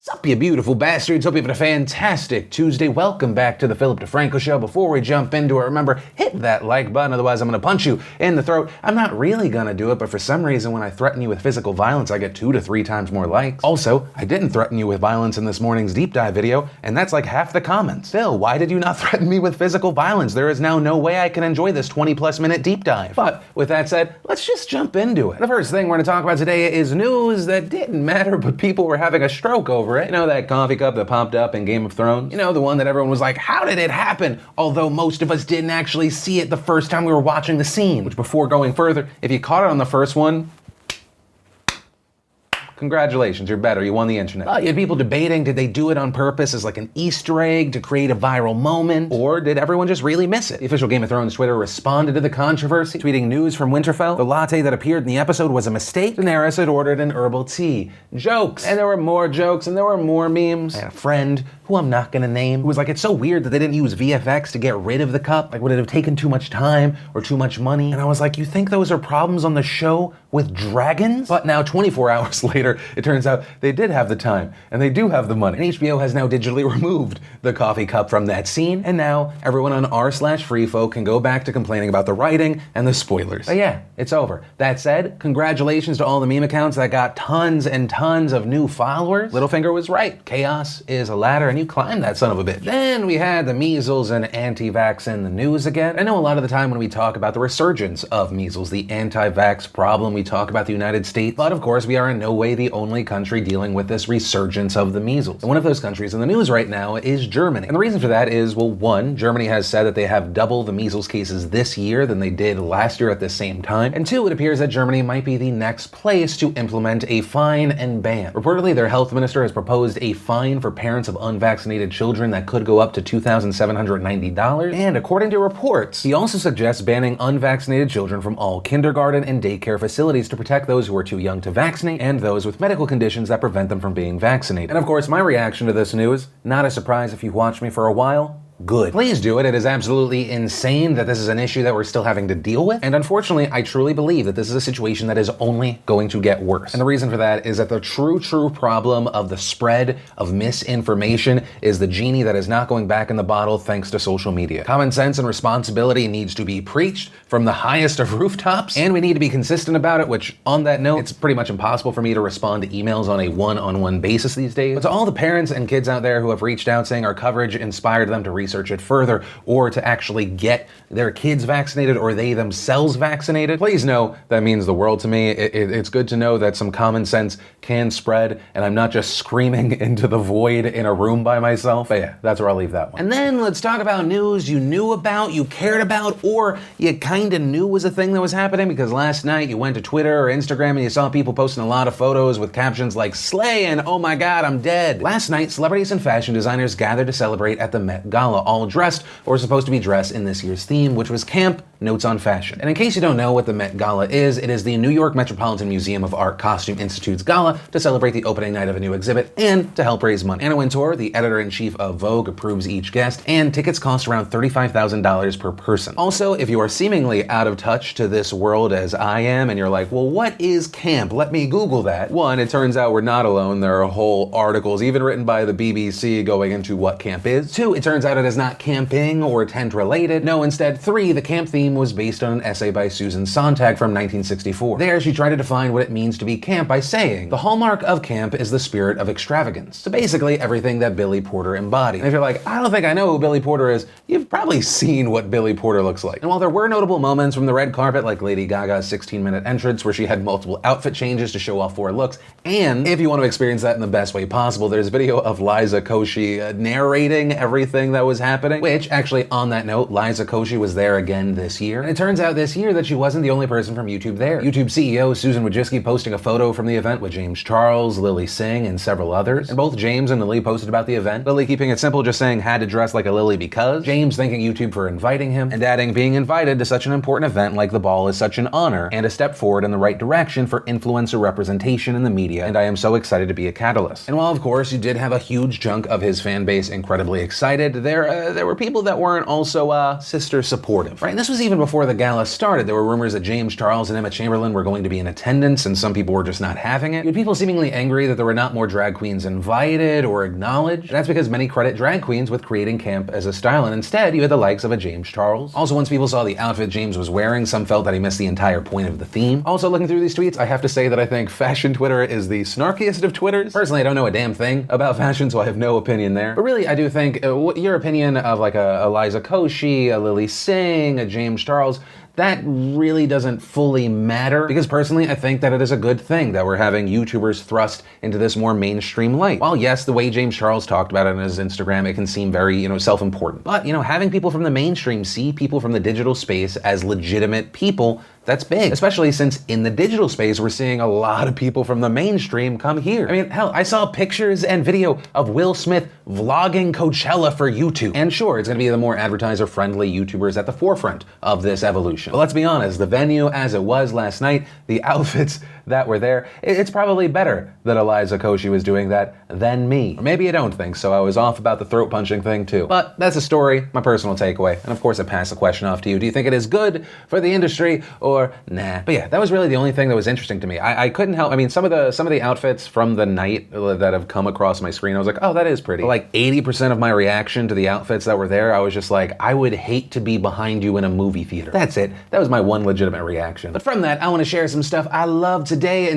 Sup, you beautiful bastards. Hope you're having a fantastic Tuesday. Welcome back to the Philip DeFranco Show. Before we jump into it, remember, hit that like button, otherwise I'm going to punch you in the throat. I'm not really going to do it, but for some reason when I threaten you with physical violence, I get 2 to 3 times more likes. Also, I didn't threaten you with violence in this morning's deep dive video, and that's like half the comments. Phil, why did you not threaten me with physical violence? There is now no way I can enjoy this 20+ minute deep dive. But with that said, let's just jump into it. The first thing we're going to talk about today is news that didn't matter, but people were having a stroke over it. You know that coffee cup that popped up in Game of Thrones? You know, the one that everyone was like, how did it happen? Although most of us didn't actually see it the first time we were watching the scene. Which, before going further, if you caught it on the first one, congratulations, you're better, you won the internet. You had people debating, did they do it on purpose as like an Easter egg to create a viral moment? Or did everyone just really miss it? The official Game of Thrones Twitter responded to the controversy, tweeting news from Winterfell. The latte that appeared in the episode was a mistake. Daenerys had ordered an herbal tea. Jokes. And there were more jokes, and there were more memes. I had a friend, who I'm not gonna name, who was like, it's so weird that they didn't use VFX to get rid of the cup. Like, would it have taken too much time or too much money? And I was like, you think those are problems on the show with dragons? But now, 24 hours later, it turns out they did have the time, and they do have the money. And HBO has now digitally removed the coffee cup from that scene, and now everyone on r/freefolk can go back to complaining about the writing and the spoilers. But yeah, it's over. That said, congratulations to all the meme accounts that got tons and tons of new followers. Littlefinger was right. Chaos is a ladder, and you climb that son of a bitch. Then we had the measles and anti-vax in the news again. I know a lot of the time when we talk about the resurgence of measles, the anti-vax problem, we talk about the United States, but of course we are in no way the only country dealing with this resurgence of the measles. And one of those countries in the news right now is Germany. And the reason for that is, well, one, Germany has said that they have double the measles cases this year than they did last year at the same time. And two, it appears that Germany might be the next place to implement a fine and ban. Reportedly, their health minister has proposed a fine for parents of unvaccinated children that could go up to $2,790. And according to reports, he also suggests banning unvaccinated children from all kindergarten and daycare facilities to protect those who are too young to vaccinate and those with medical conditions that prevent them from being vaccinated. And of course, my reaction to this news, not a surprise if you've watched me for a while, good. Please do it. It is absolutely insane that this is an issue that we're still having to deal with. And unfortunately, I truly believe that this is a situation that is only going to get worse. And the reason for that is that the true problem of the spread of misinformation is the genie that is not going back in the bottle thanks to social media. Common sense and responsibility needs to be preached from the highest of rooftops, and we need to be consistent about it, which on that note, it's pretty much impossible for me to respond to emails on a one-on-one basis these days. But to all the parents and kids out there who have reached out saying our coverage inspired them to research it further or to actually get their kids vaccinated or they themselves vaccinated, please know that means the world to me. It's good to know that some common sense can spread and I'm not just screaming into the void in a room by myself. But yeah, that's where I'll leave that one. And then let's talk about news you knew about, you cared about, or you kind of knew was a thing that was happening because last night you went to Twitter or Instagram and you saw people posting a lot of photos with captions like slay and oh my god, I'm dead. Last night, celebrities and fashion designers gathered to celebrate at the Met Gala, all dressed or supposed to be dressed in this year's theme, which was Camp Notes on Fashion. And in case you don't know what the Met Gala is, it is the New York Metropolitan Museum of Art Costume Institute's gala to celebrate the opening night of a new exhibit and to help raise money. Anna Wintour, the editor-in-chief of Vogue, approves each guest, and tickets cost around $35,000 per person. Also, if you are seemingly out of touch to this world as I am, and you're like, well, what is camp? Let me Google that. One, it turns out we're not alone. There are whole articles, even written by the BBC, going into what camp is. Two, it turns out it is not camping or tent related. No, instead. Three, the camp theme was based on an essay by Susan Sontag from 1964. There, she tried to define what it means to be camp by saying, the hallmark of camp is the spirit of extravagance. So basically everything that Billy Porter embodied. And if you're like, I don't think I know who Billy Porter is, you've probably seen what Billy Porter looks like. And while there were notable moments from the red carpet, like Lady Gaga's 16-minute entrance where she had multiple outfit changes to show off 4 looks, and if you want to experience that in the best way possible, there's video of Liza Koshy narrating everything that was happening, which actually, on that note, Liza Koshy was there again this year. And it turns out this year that she wasn't the only person from YouTube there. YouTube CEO Susan Wojcicki posting a photo from the event with James Charles, Lily Singh, and several others. And both James and Lily posted about the event. Lily keeping it simple, just saying had to dress like a lily because. James thanking YouTube for inviting him, and adding being invited to such an important event like the ball is such an honor and a step forward in the right direction for influencer representation in the media, and I am so excited to be a catalyst. And while of course you did have a huge chunk of his fan base incredibly excited, there there were people that weren't also sister supportive, right? And this was even before the gala started. There were rumors that James Charles and Emma Chamberlain were going to be in attendance, and some people were just not having it. You had people seemingly angry that there were not more drag queens invited or acknowledged. And that's because many credit drag queens with creating camp as a style, and instead you had the likes of a James Charles. Also, once people saw the outfit James was wearing, some felt that he missed the entire point of the theme. Also, looking through these tweets, I have to say that I think fashion Twitter is the snarkiest of Twitters. Personally, I don't know a damn thing about fashion, so I have no opinion there. But really, I do think your opinion of like a Eliza Koshy, a Lily Singh, a James Charles, that really doesn't fully matter, because personally I think that it is a good thing that we're having YouTubers thrust into this more mainstream light. While yes, the way James Charles talked about it on his Instagram, it can seem very, self-important. But, having people from the mainstream see people from the digital space as legitimate people, that's big, especially since in the digital space, we're seeing a lot of people from the mainstream come here. I mean, hell, I saw pictures and video of Will Smith vlogging Coachella for YouTube. And sure, it's gonna be the more advertiser-friendly YouTubers at the forefront of this evolution. But let's be honest, the venue as it was last night, the outfits that were there, it's probably better that Eliza Koshy was doing that than me. Or maybe I don't think so. I was off about the throat punching thing too. But that's a story, my personal takeaway. And of course I pass the question off to you. Do you think it is good for the industry or nah? But yeah, that was really the only thing that was interesting to me. I couldn't help, some of the outfits from the night that have come across my screen, I was like, oh, that is pretty. But like 80% of my reaction to the outfits that were there, I was just like, I would hate to be behind you in a movie theater. That's it. That was my one legitimate reaction. But from that, I want to share some stuff I love today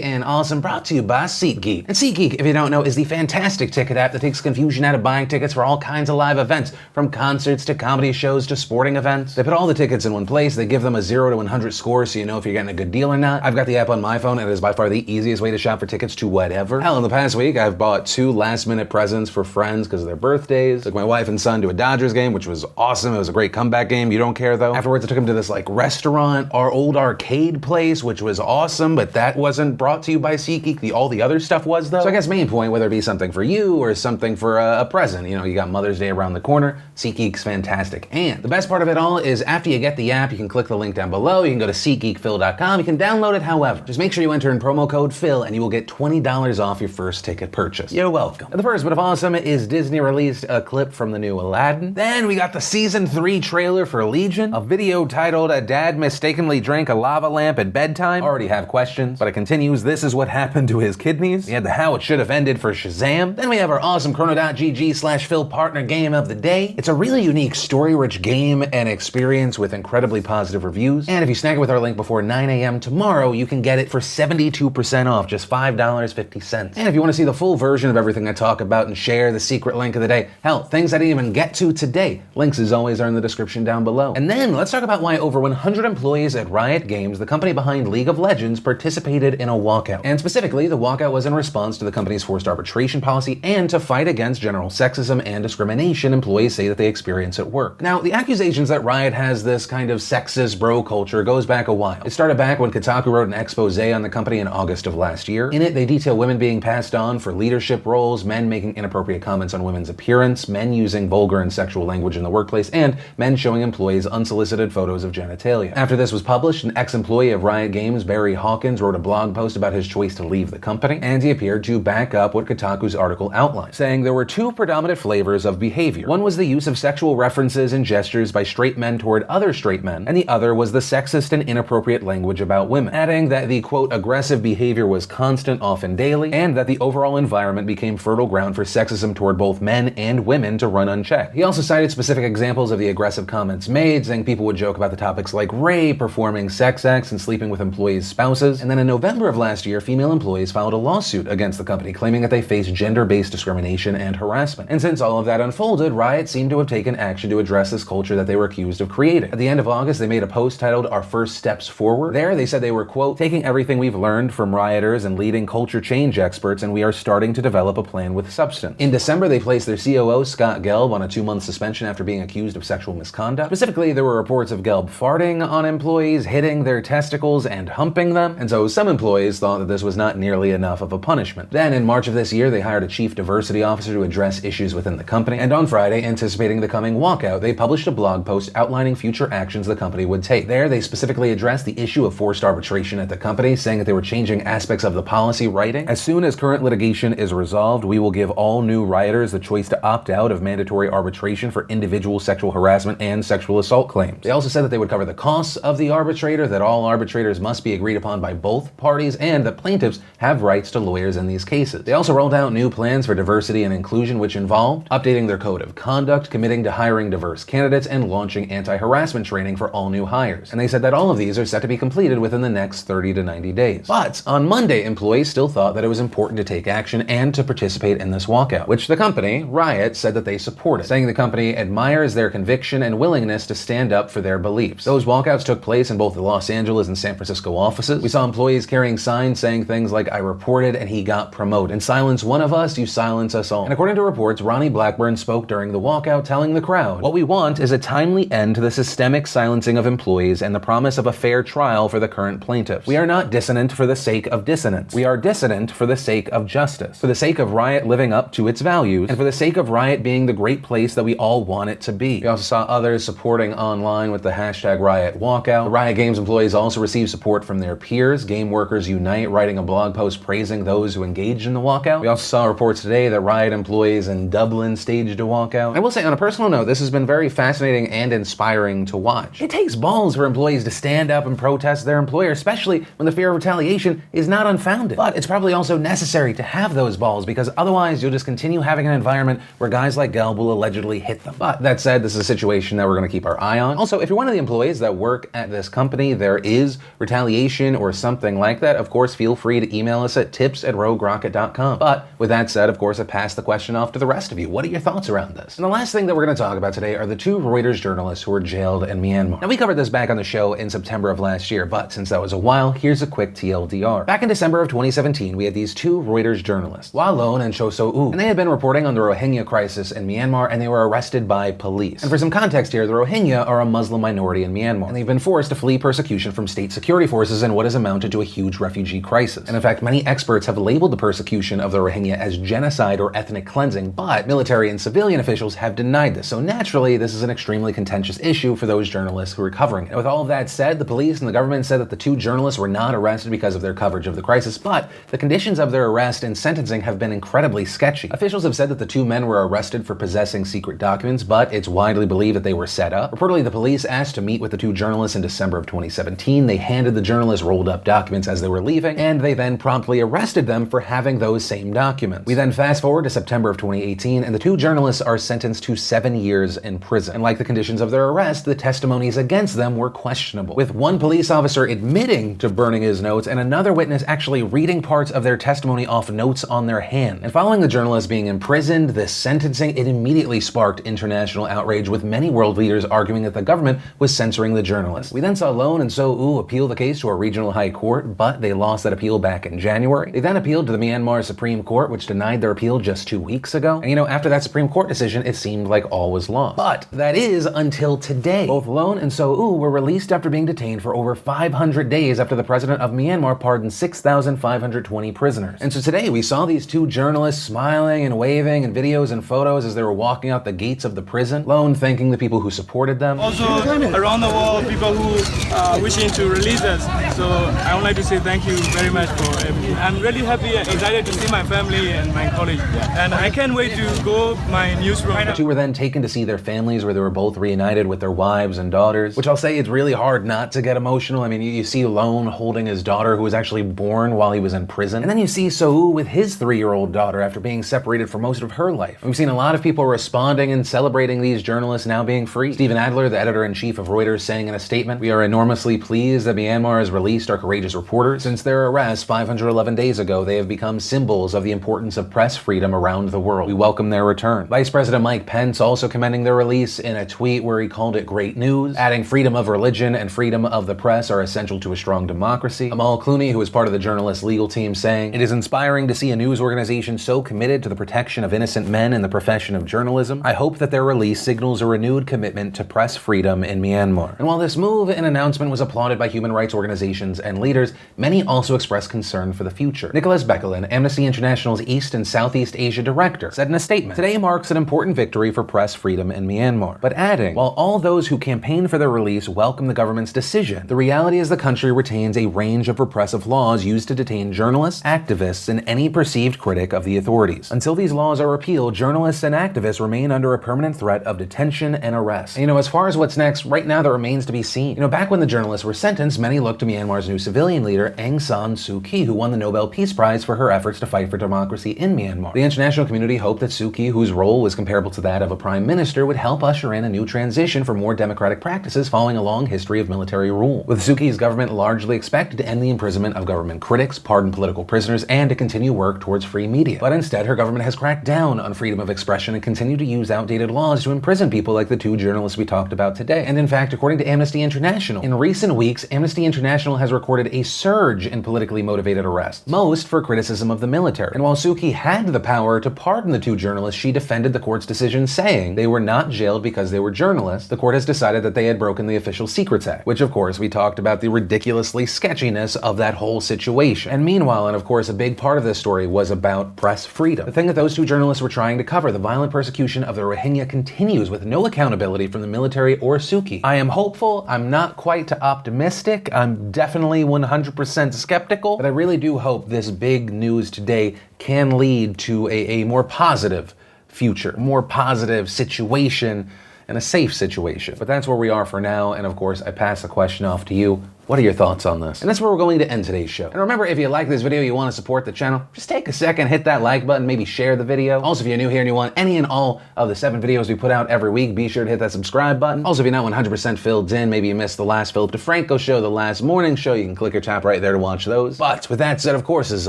and awesome, brought to you by SeatGeek. And SeatGeek, if you don't know, is the fantastic ticket app that takes confusion out of buying tickets for all kinds of live events, from concerts to comedy shows to sporting events. They put all the tickets in one place. They give them a 0 to 100 score so you know if you're getting a good deal or not. I've got the app on my phone, and it is by far the easiest way to shop for tickets to whatever. Hell, in the past week, I've bought 2 last-minute presents for friends because of their birthdays. Took my wife and son to a Dodgers game, which was awesome. It was a great comeback game. You don't care though. Afterwards, I took them to this restaurant, our old arcade place, which was awesome, but that wasn't brought to you by SeatGeek. All the other stuff was though. So I guess main point, whether it be something for you or something for a present, you got Mother's Day around the corner, SeatGeek's fantastic. And the best part of it all is after you get the app, you can click the link down below. You can go to SeatGeekPhil.com. You can download it however. Just make sure you enter in promo code Phil and you will get $20 off your first ticket purchase. You're welcome. And the first bit of awesome is Disney released a clip from the new Aladdin. Then we got the season 3 trailer for Legion, a video titled "A Dad Mistakenly Drank a Lava Lamp at Bedtime." Already have questions, but it continues. This is what happened to his kidneys. We had the how it should have ended for Shazam. Then we have our awesome Chrono.gg/Phil partner game of the day. It's a really unique story-rich game and experience with incredibly positive reviews. And if you snag it with our link before 9 a.m. tomorrow, you can get it for 72% off, just $5.50. And if you want to see the full version of everything I talk about and share the secret link of the day, hell, things I didn't even get to today, links as always are in the description down below. And then let's talk about why over 100 employees at Riot Games, the company behind League of Legends, participated in a walkout. And specifically, the walkout was in response to the company's forced arbitration policy and to fight against general sexism and discrimination employees say that they experience at work. Now, the accusations that Riot has this kind of sexist bro culture goes back a while. It started back when Kotaku wrote an expose on the company in August of last year. In it, they detail women being passed on for leadership roles, men making inappropriate comments on women's appearance, men using vulgar and sexual language in the workplace, and men showing employees unsolicited photos of genitalia. After this was published, an ex-employee of Riot Games, Barry Hawkins, wrote a blog post about his choice to leave the company, and he appeared to back up what Kotaku's article outlined, saying there were 2 predominant flavors of behavior. One was the use of sexual references and gestures by straight men toward other straight men, and the other was the sexist and inappropriate language about women, adding that the, quote, aggressive behavior was constant, often daily, and that the overall environment became fertile ground for sexism toward both men and women to run unchecked. He also cited specific examples of the aggressive comments made, saying people would joke about the topics like rape, performing sex acts, and sleeping with employees' spouses. And then in November of last year, female employees filed a lawsuit against the company, claiming that they faced gender-based discrimination and harassment. And since all of that unfolded, Riot seemed to have taken action to address this culture that they were accused of creating. At the end of August, they made a post titled "Our First Steps Forward." There, they said they were, quote, taking everything we've learned from rioters and leading culture change experts, and we are starting to develop a plan with substance. In December, they placed their COO, Scott Gelb, on a 2-month suspension after being accused of sexual misconduct. Specifically, there were reports of Gelb farting on employees, hitting their testicles, and humping them. And so some employees thought that this was not nearly enough of a punishment. Then in March of this year, they hired a chief diversity officer to address issues within the company. And on Friday, anticipating the coming walkout, they published a blog post outlining future actions the company would take. There, they specifically addressed the issue of forced arbitration at the company, saying that they were changing aspects of the policy writing. As soon as current litigation is resolved, we will give all new rioters the choice to opt out of mandatory arbitration for individual sexual harassment and sexual assault claims. They also said that they would cover the costs of the arbitrator, that all arbitrators must be agreed upon by both parties, and that plaintiffs have rights to lawyers in these cases. They also rolled out new plans for diversity and inclusion, which involved updating their code of conduct, committing to hiring diverse candidates, and launching anti-harassment training for all new hires. And they said that all of these are set to be completed within the next 30 to 90 days. But on Monday, employees still thought that it was important to take action and to participate in this walkout, which the company, Riot, said that they supported, saying the company admires their conviction and willingness to stand up for their beliefs. Those walkouts took place in both the Los Angeles and San Francisco offices. We saw employees carrying signs saying things like, "I reported and he got promoted. And silence one of us, you silence us all." And according to reports, Ronnie Blackburn spoke during the walkout, telling the crowd, "What we want is a timely end to the systemic silencing of employees and the promise of a fair trial for the current plaintiffs. We are not dissonant for the sake of dissonance. We are dissonant for the sake of justice, for the sake of Riot living up to its values, and for the sake of Riot being the great place that we all want it to be." We also saw others supporting online with the hashtag Riot Walkout. The Riot Games employees also received support from their peers. Game Workers Unite writing a blog post praising those who engaged in the walkout. We also saw reports today that Riot employees in Dublin staged a walkout. I will say, on a personal note, this has been very fascinating and inspiring to watch. It takes balls for employees to stand up and protest their employer, especially when the fear of retaliation is not unfounded. But it's probably also necessary to have those balls, because otherwise you'll just continue having an environment where guys like Gelb will allegedly hit them. But that said, this is a situation that we're going to keep our eye on. Also, if you're one of the employees that work at this company, there is retaliation or something like that, of course, feel free to email us at tips@roguerocket.com. But with that said, of course, I pass the question off to the rest of you. What are your thoughts around this? And the last thing that we're going to talk about today are the two Reuters journalists who were jailed in Myanmar. Now, we covered this back on the show in September of last year, but since that was a while, here's a quick TLDR. Back in December of 2017, we had these two Reuters journalists, Wa Lone and Cho So-u, and they had been reporting on the Rohingya crisis in Myanmar, and they were arrested by police. And for some context here, the Rohingya are a Muslim minority in Myanmar, and they've been forced to flee persecution from state security forces in what has amounted to a huge refugee crisis. And in fact, many experts have labeled the persecution of the Rohingya as genocide or ethnic cleansing, but military and civilian officials have denied this. So naturally, this is an extremely contentious issue for those journalists who are covering it. And with all of that said, the police and the government said that the two journalists were not arrested because of their coverage of the crisis, but the conditions of their arrest and sentencing have been incredibly sketchy. Officials have said that the two men were arrested for possessing secret documents, but it's widely believed that they were set up. Reportedly, the police asked to meet with the two journalists in December of 2017. They handed the journalists rolled up documents as they were leaving, and they then promptly arrested them for having those same documents. We then fast forward to September of 2018, and the two journalists are sentenced to 7 years in prison. And like the conditions of their arrest, the testimonies against them were questionable, with one police officer admitting to burning his notes and another witness actually reading parts of their testimony off notes on their hand. And following the journalists being imprisoned, this sentencing, it immediately sparked international outrage, with many world leaders arguing that the government was censoring the journalists. We then saw Lone and So-u appeal the case to a regional high court, but they lost that appeal back in January. They then appealed to the Myanmar Supreme Court, which denied their appeal just 2 weeks ago. And after that Supreme Court decision, it seemed like all was lost. But that is until today. Both Lone and So-u were released after being detained for over 500 days after the president of Myanmar pardoned 6,520 prisoners. And so today we saw these two journalists smiling and waving in videos and photos as they were walking out the gates of the prison. Lone thanking the people who supported them. Also around the world, people who are wishing to release us. So I would like to say thank you very much for everything. I'm really happy and excited to see my family and my colleagues. And I can't wait to go my newsroom. The two were then taken to see their families, where they were both reunited with their wives and daughters, which I'll say it's really hard not to get emotional. I mean, you see Lone holding his daughter who was actually born while he was in prison. And then you see So-u with his 3-year-old daughter after being separated for most of her life. We've seen a lot of people responding and celebrating these journalists now being free. Stephen Adler, the editor-in-chief of Reuters, saying in a statement, "We are enormously pleased that Myanmar has released our courageous reporters. Since their arrest 511 days ago, they have become symbols of the importance of press freedom around the world. We welcome their return." Vice President Mike Pence also commending their release in a tweet where he called it great news, adding freedom of religion and freedom of the press are essential to a strong democracy. Amal Clooney, who is part of the journalist legal team, saying, "It is inspiring to see a news organization so committed to the protection of innocent men in the profession of journalism. I hope that their release signals a renewed commitment to press freedom in Myanmar." And while this move and announcement was applauded by human rights organizations and and leaders, many also expressed concern for the future. Nicholas Bekelin, Amnesty International's East and Southeast Asia director, said in a statement, "Today marks an important victory for press freedom in Myanmar," but adding, "While all those who campaigned for their release welcome the government's decision, the reality is the country retains a range of repressive laws used to detain journalists, activists, and any perceived critic of the authorities. Until these laws are repealed, journalists and activists remain under a permanent threat of detention and arrest." And, as far as what's next, right now that remains to be seen. Back when the journalists were sentenced, many looked to Myanmar's new civilian leader, Aung San Suu Kyi, who won the Nobel Peace Prize for her efforts to fight for democracy in Myanmar. The international community hoped that Suu Kyi, whose role was comparable to that of a prime minister, would help usher in a new transition for more democratic practices following a long history of military rule. With Suu Kyi's government largely expected to end the imprisonment of government critics, pardon political prisoners, and to continue work towards free media. But instead, her government has cracked down on freedom of expression and continued to use outdated laws to imprison people like the two journalists we talked about today. And in fact, according to Amnesty International, in recent weeks, Amnesty International has recorded a surge in politically motivated arrests, most for criticism of the military. And while Suu Kyi had the power to pardon the two journalists, she defended the court's decision, saying they were not jailed because they were journalists. The court has decided that they had broken the Official Secrets Act, which of course we talked about the ridiculously sketchiness of that whole situation. And meanwhile, and of course a big part of this story was about press freedom. The thing that those two journalists were trying to cover, the violent persecution of the Rohingya, continues with no accountability from the military or Suu Kyi. I am hopeful. I'm not quite optimistic. I'm definitely 100% skeptical, but I really do hope this big news today can lead to a more positive future, more positive situation, and a safe situation. But that's where we are for now, and of course, I pass the question off to you. What are your thoughts on this? And that's where we're going to end today's show. And remember, if you like this video, you want to support the channel, just take a second, hit that like button, maybe share the video. Also, if you're new here and you want any and all of the 7 videos we put out every week, be sure to hit that subscribe button. Also, if you're not 100% filled in, maybe you missed the last Philip DeFranco show, the last morning show, you can click or tap right there to watch those. But with that said, of course, as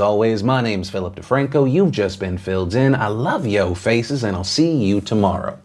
always, my name's Philip DeFranco. You've just been filled in. I love yo faces, and I'll see you tomorrow.